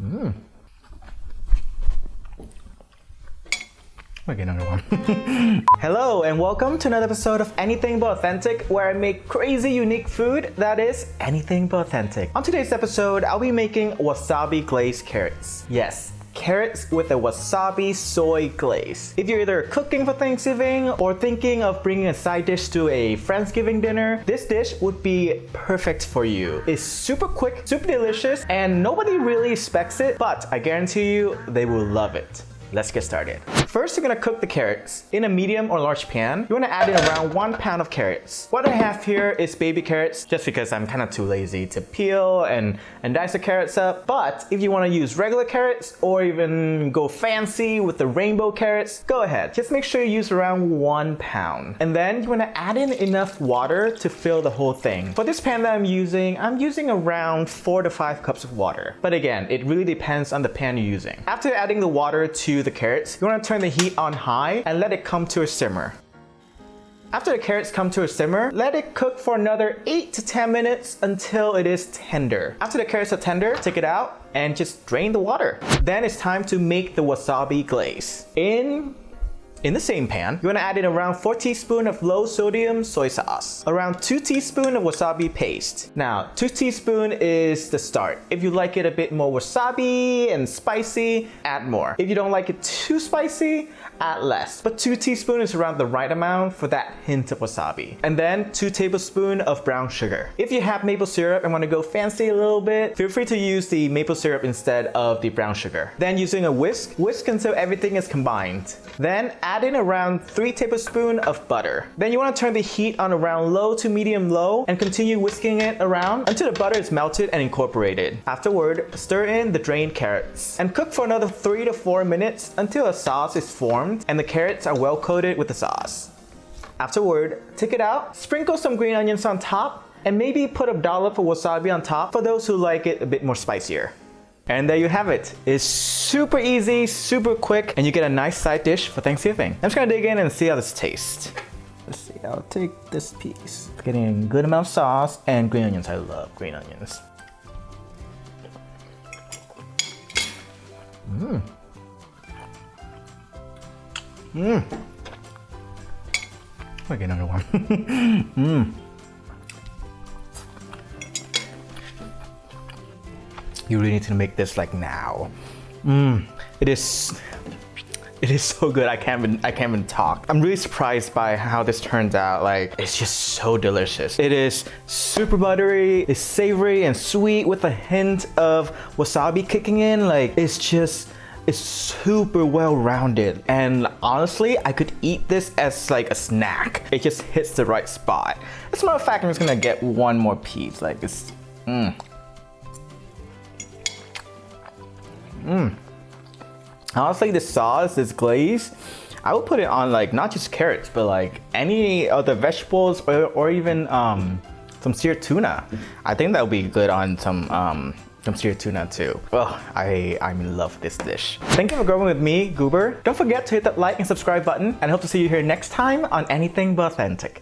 Okay, another one. Hello and welcome to another episode of Anything But Authentic, where I make crazy unique food that is anything but authentic. On today's episode, I'll be making wasabi-glazed carrots. Yes, carrots with a wasabi soy glaze. If you're either cooking for Thanksgiving or thinking of bringing a side dish to a Friendsgiving dinner, this dish would be perfect for you. It's super quick, super delicious, and nobody really expects it, but I guarantee you they will love it. Let's get started. First, you're gonna cook the carrots. In a medium or large pan, you wanna add in around 1 pound of carrots. What I have here is baby carrots, just because I'm kind of too lazy to peel and dice the carrots up. But if you wanna use regular carrots or even go fancy with the rainbow carrots, go ahead. Just make sure you use around 1 pound. And then you wanna add in enough water to fill the whole thing. For this pan that I'm using around 4 to 5 cups of water. But again, it really depends on the pan you're using. After adding the water to the carrots, you want to turn the heat on high and let it come to a simmer. After the carrots come to a simmer, let it cook for another 8 to 10 minutes until it is tender. After the carrots are tender, take it out and just drain the water. Then it's time to make the wasabi glaze. In the same pan, you want to add in around 4 teaspoons of low sodium soy sauce, around 2 teaspoons of wasabi paste. Now, 2 teaspoons is the start. If you like it a bit more wasabi and spicy, add more. If you don't like it too spicy, add less. But 2 teaspoons is around the right amount for that hint of wasabi. And then 2 tablespoons of brown sugar. If you have maple syrup and want to go fancy a little bit, feel free to use the maple syrup instead of the brown sugar. Then using a whisk until everything is combined. Then add in around 3 tablespoons of butter. Then you want to turn the heat on around low to medium low and continue whisking it around until the butter is melted and incorporated. Afterward, stir in the drained carrots and cook for another 3 to 4 minutes until a sauce is formed and the carrots are well coated with the sauce. Afterward, take it out, sprinkle some green onions on top, and maybe put a dollop of wasabi on top for those who like it a bit more spicier. And there you have it. It's super easy, super quick, and you get a nice side dish for Thanksgiving. I'm just gonna dig in and see how this tastes. Let's see, I'll take this piece. It's getting a good amount of sauce and green onions. I love green onions. I'll get another one. You really need to make this like now. It is so good. I can't even talk. I'm really surprised by how this turns out. Like, it's just so delicious. It is super buttery, it's savory and sweet with a hint of wasabi kicking in. Like, it's super well-rounded. And honestly, I could eat this as like a snack. It just hits the right spot. As a matter of fact, I'm just gonna get one more piece. Like, it's Honestly, this sauce, this glaze, I would put it on like not just carrots, but like any other vegetables or even some seared tuna. I think that would be good on some seared tuna too. Oh, I'm in love with this dish. Thank you for growing with me, Guber. Don't forget to hit that like and subscribe button, and I hope to see you here next time on Anything But Authentic.